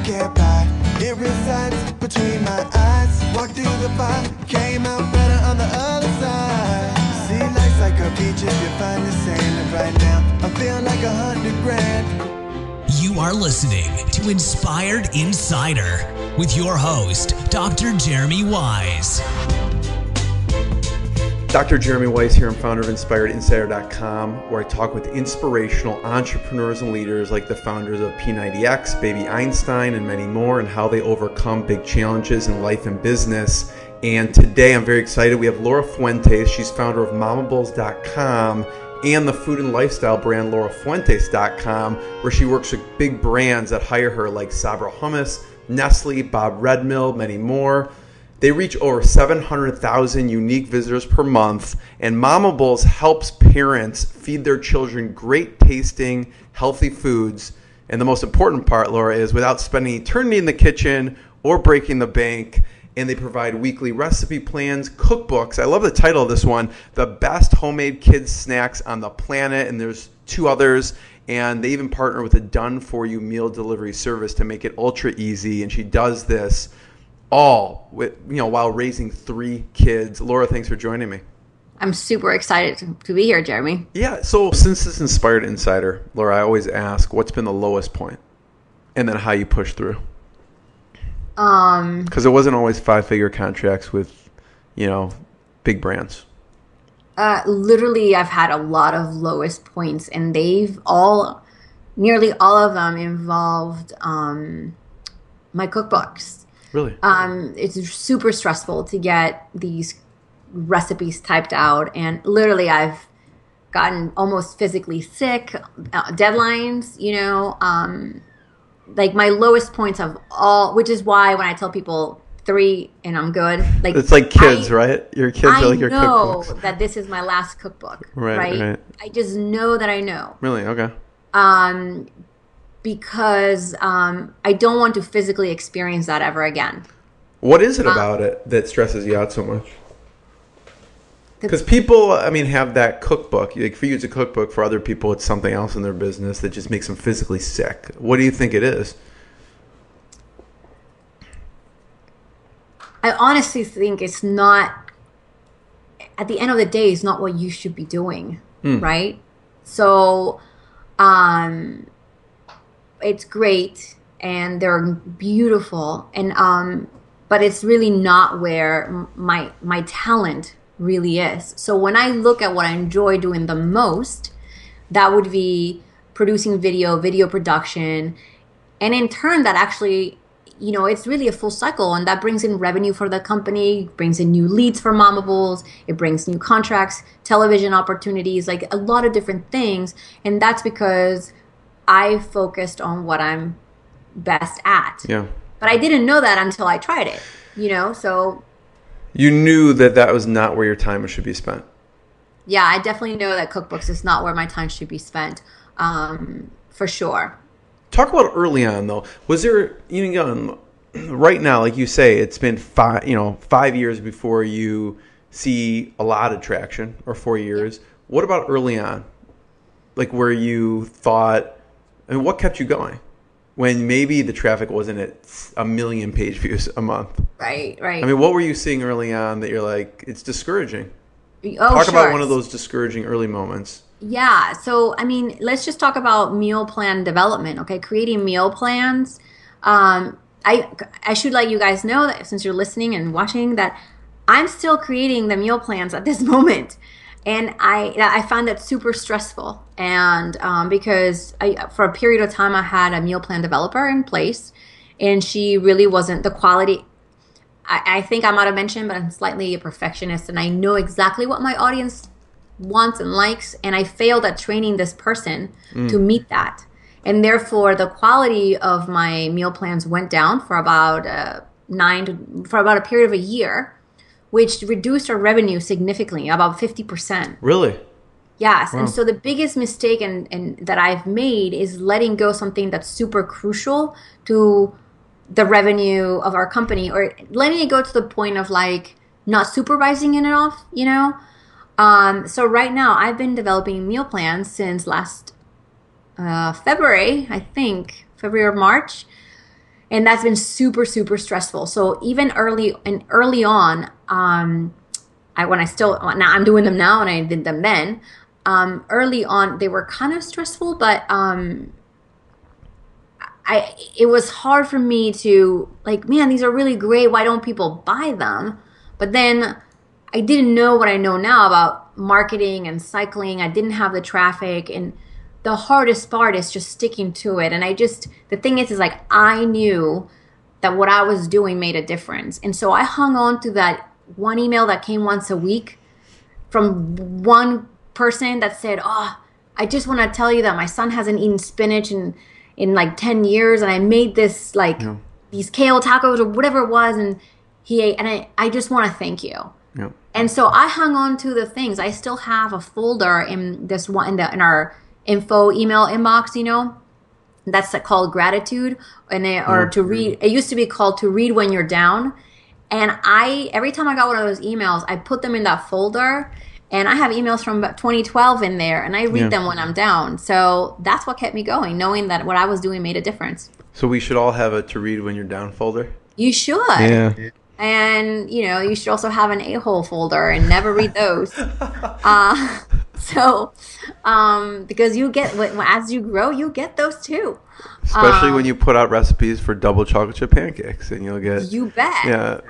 can't buy. It resides between my eyes. Walked through the fire, came out better on the other side. See, life's like a beach if you find the sand. And right now, I feel like 100 grand. You are listening to Inspired Insider with your host, Dr. Jeremy Wise. Dr. Jeremy Weiss here. I'm founder of InspiredInsider.com, where I talk with inspirational entrepreneurs and leaders like the founders of P90X, Baby Einstein, and many more, and how they overcome big challenges in life and business. And today I'm very excited. We have Laura Fuentes. She's founder of Momables.com and the food and lifestyle brand LauraFuentes.com, where she works with big brands that hire her like Sabra Hummus, Nestle, Bob Red Mill, many more. They reach over 700,000 unique visitors per month, and Momables helps parents feed their children great tasting, healthy foods. And the most important part, Laura, is without spending eternity in the kitchen or breaking the bank. And they provide weekly recipe plans, cookbooks. I love the title of this one, The Best Homemade Kids Snacks on the Planet. And there's 2 others. And they even partner with a done-for-you meal delivery service to make it ultra easy. And she does this all with, while raising 3 kids. Laura, thanks for joining me. I'm super excited to be here, Jeremy. Yeah. So since this Inspired Insider, Laura, I always ask, what's been the lowest point? And then how you push through. Because it wasn't always 5-figure contracts with, big brands. Literally, I've had a lot of lowest points, and nearly all of them involved my cookbooks. Really? It's super stressful to get these recipes typed out, and literally I've gotten almost physically sick, deadlines, like my lowest points of all, which is why when I tell people 3 and I'm good, like it's like kids, right? Your kids are like your cookbooks. I know that this is my last cookbook, right? I just know that I know. Really? Okay. Because I don't want to physically experience that ever again. What is it about it that stresses you out so much? Because people, have that cookbook. Like for you, it's a cookbook. For other people, it's something else in their business that just makes them physically sick. What do you think it is? I honestly think it's not, at the end of the day, it's not what you should be doing, right? So, it's great and they're beautiful, and but it's really not where my talent really is. So when I look at what I enjoy doing the most, that would be producing video production, and in turn that actually, it's really a full cycle, and that brings in revenue for the company, brings in new leads for Momables, it brings new contracts, television opportunities, like a lot of different things. And that's because I focused on what I'm best at. Yeah. But I didn't know that until I tried it, so. You knew that was not where your time should be spent. Yeah, I definitely know that cookbooks is not where my time should be spent, for sure. Talk about early on, though. Was there, right now, like you say, it's been 5 years before you see a lot of traction, or 4 years. Yeah. What about early on? Like where you thought, what kept you going when maybe the traffic wasn't at 1 million page views a month? Right. What were you seeing early on that you're like, it's discouraging? Talk about one of those discouraging early moments. Yeah. So, let's just talk about meal plan development. Okay. Creating meal plans. I should let you guys know that since you're listening and watching, that I'm still creating the meal plans at this moment. And I found that super stressful. And because for a period of time, I had a meal plan developer in place, and she really wasn't the quality. I think I might have mentioned, but I'm slightly a perfectionist, and I know exactly what my audience wants and likes. And I failed at training this person to meet that. And therefore, the quality of my meal plans went down for about a period of a year, which reduced our revenue significantly, about 50%. Really? Yes. Wow. And so the biggest mistake and that I've made is letting go something that's super crucial to the revenue of our company, or letting it go to the point of like not supervising it enough, So right now I've been developing meal plans since last February, I think, February or March. And that's been super, super stressful. So even early on, now I'm doing them now and I did them then. Early on, they were kind of stressful, but it was hard for me to like, man, these are really great. Why don't people buy them? But then I didn't know what I know now about marketing and cycling. I didn't have the traffic, and the hardest part is just sticking to it. And the thing is like, I knew that what I was doing made a difference. And so I hung on to that one email that came once a week from one person that said, oh, I just want to tell you that my son hasn't eaten spinach in like 10 years. And I made this these kale tacos or whatever it was. And he ate, and I just want to thank you. Yeah. And so I hung on to the things. I still have a folder in this one, in our info email inbox, that's called gratitude, to read. It used to be called to read when you're down. And every time I got one of those emails, I put them in that folder, and I have emails from 2012 in there, and I read them when I'm down. So that's what kept me going, knowing that what I was doing made a difference. So we should all have a to read when you're down folder. You should. Yeah. And, you should also have an a-hole folder and never read those. Because as you grow, you get those too. Especially when you put out recipes for double chocolate chip pancakes, and you'll get... You bet. Yeah.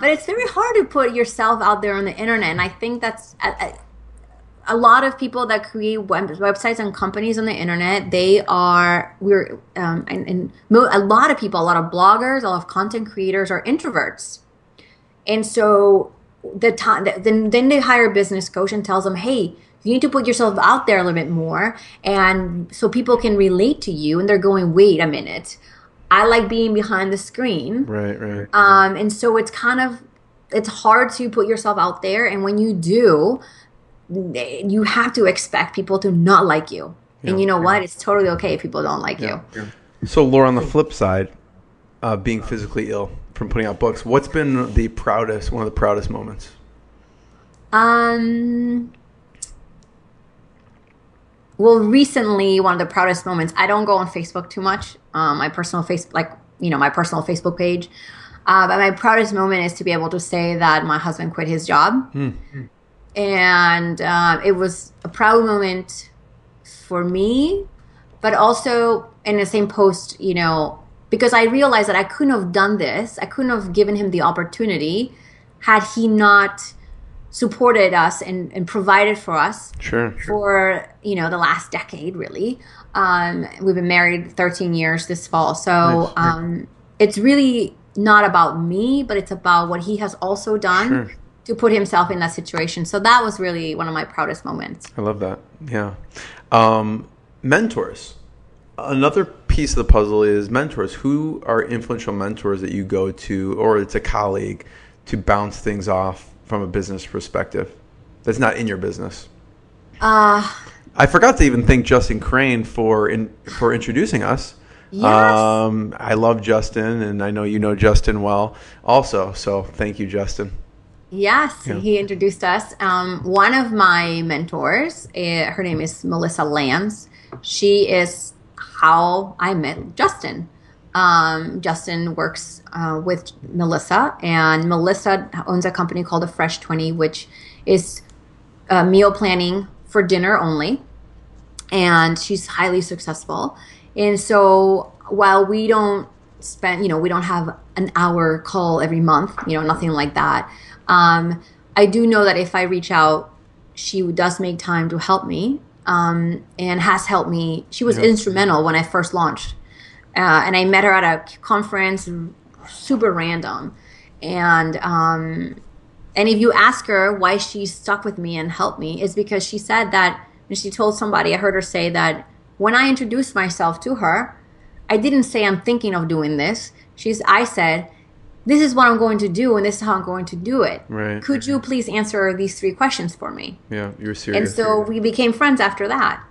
But it's very hard to put yourself out there on the internet. And I think that's... a lot of people that create websites and companies on the internet, a lot of people, a lot of bloggers, a lot of content creators are introverts. And so then they hire a business coach and tells them, hey, you need to put yourself out there a little bit more, and so people can relate to you. And they're going, wait a minute, I like being behind the screen. Right. And so it's hard to put yourself out there. And when you do, you have to expect people to not like you. Yeah, and you know what? It's totally okay if people don't like you. Yeah. So Laura, on the flip side, being physically ill from putting out books, what's been one of the proudest moments? Well, recently, one of the proudest moments, I don't go on Facebook too much. My personal Facebook page. But my proudest moment is to be able to say that my husband quit his job. Mm-hmm. And it was a proud moment for me, but also in the same post, because I realized that I couldn't have done this. I couldn't have given him the opportunity had he not supported us and provided for us for, the last decade, really. We've been married 13 years this fall. So it's really not about me, but it's about what he has also done to put himself in that situation. So that was really one of my proudest moments. I love that. Yeah. Mentors. Another piece of the puzzle is mentors. Who are influential mentors that you go to, or it's a colleague, to bounce things off from a business perspective that's not in your business? I forgot to even thank Justin Crane for introducing us. Yes. I love Justin, and I know you know Justin well also. So thank you, Justin. Yes, He introduced us. One of my mentors, her name is Melissa Lambs. She is how I met Justin. Justin works with Melissa, and Melissa owns a company called The Fresh 20, which is meal planning for dinner only. And she's highly successful. And so while we don't spend, we don't have an hour call every month, nothing like that. I do know that if I reach out, she does make time to help me, and has helped me. She was instrumental when I first launched. And I met her at a conference, super random. And if you ask her why she stuck with me and helped me, it's because she said that, and she told somebody, I heard her say that when I introduced myself to her, I didn't say I'm thinking of doing this. I said, this is what I'm going to do, and this is how I'm going to do it. Right. Could you please answer these 3 questions for me? Yeah, you're serious. And so we became friends after that.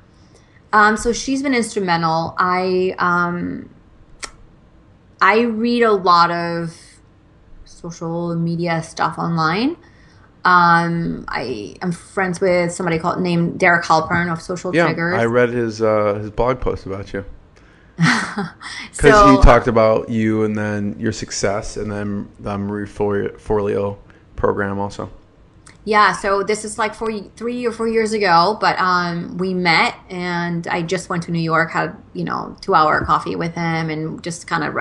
So she's been instrumental. I read a lot of social media stuff online. I am friends with somebody named Derek Halpern of Social Triggers. I read his blog post about you. Because he talked about you and then your success and then the Marie Forleo program also. Yeah, so this is like 3 or 4 years ago, but we met and I just went to New York, had, 2-hour coffee with him and just kind of,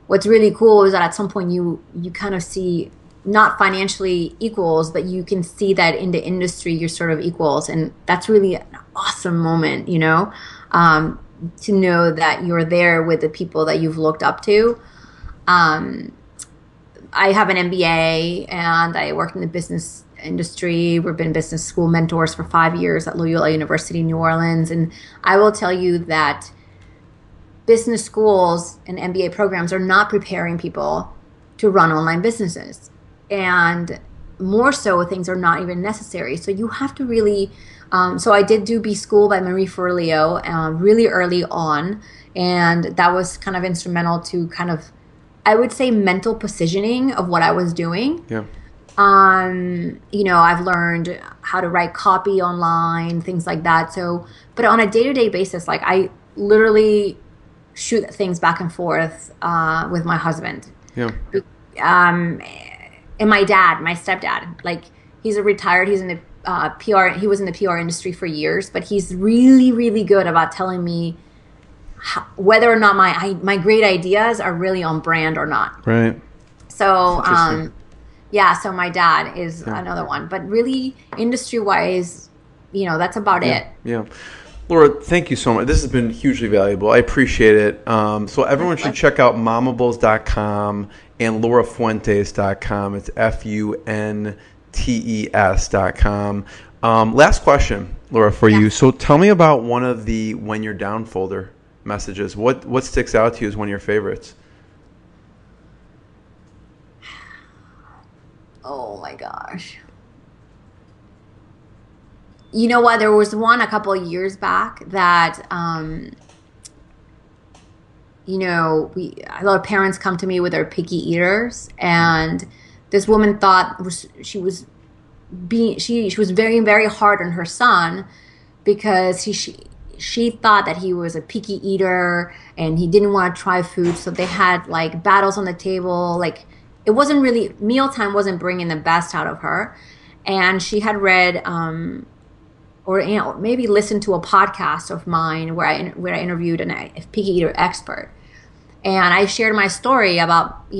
what's really cool is that at some point you kind of see not financially equals, but you can see that in the industry you're sort of equals. And that's really an awesome moment, to know that you're there with the people that you've looked up to. I have an MBA and I worked in the business industry. We've been business school mentors for 5 years at Loyola University, New Orleans. And I will tell you that business schools and MBA programs are not preparing people to run online businesses. And more so, things are not even necessary. So you have to really, so I did do B School by Marie Forleo really early on. And that was kind of instrumental to kind of, I would say, mental positioning of what I was doing. Yeah. I've learned how to write copy online, things like that. So, but on a day-to-day basis, like I literally shoot things back and forth with my husband. Yeah. And my dad, my stepdad, like he's he's in the PR, he was in the PR industry for years, but he's really, really good about telling me whether or not my great ideas are really on brand or not. Right. So, so my dad is another one, but really industry wise, that's about it. Yeah. Laura, thank you so much. This has been hugely valuable. I appreciate it. So everyone should check out momables.com and laurafuentes.com. It's FUNTES.com. Last question, Laura, for you. So tell me about one of the When You're Down folder messages. What sticks out to you as one of your favorites? Oh my gosh. You know what? There was one a couple of years back that, a lot of parents come to me with their picky eaters, and this woman thought she was very, very hard on her son because she thought that he was a picky eater and he didn't want to try food. So they had like battles on the table. Like it wasn't really, mealtime wasn't bringing the best out of her. And she had read, or maybe listened to a podcast of mine where I interviewed a picky eater expert. And I shared my story about,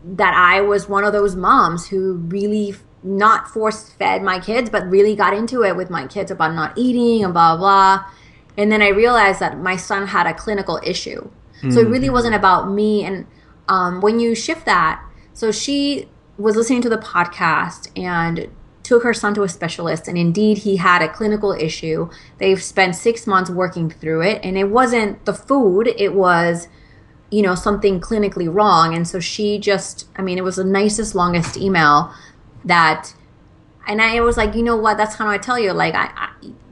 that I was one of those moms who really not force-fed my kids, but really got into it with my kids about not eating and blah, blah. And then I realized that my son had a clinical issue. So it really wasn't about me. And when you shift that, so she was listening to the podcast and took her son to a specialist, and indeed he had a clinical issue. They've spent 6 months working through it, and it wasn't the food, it was something clinically wrong. And so she just, it was the nicest, longest email and I was like, you know what, that's how I tell you, like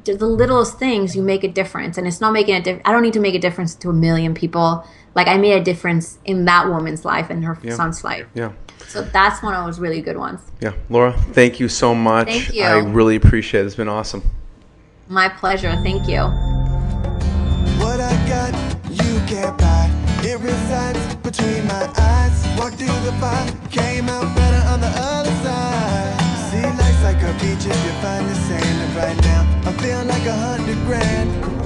the littlest things, you make a difference. And it's not making a difference. I don't need to make a difference to 1 million people. Like I made a difference in that woman's life and her son's life. Yeah. So that's one of those really good ones. Yeah. Laura, thank you so much. Thank you. I really appreciate it. It's been awesome. My pleasure. Thank you. What I got, you can't buy. It resides between my eyes. Walked through the fire, came out better on the other side. See, life's like a beach if you find the sand. And right now, I feel like 100 grand.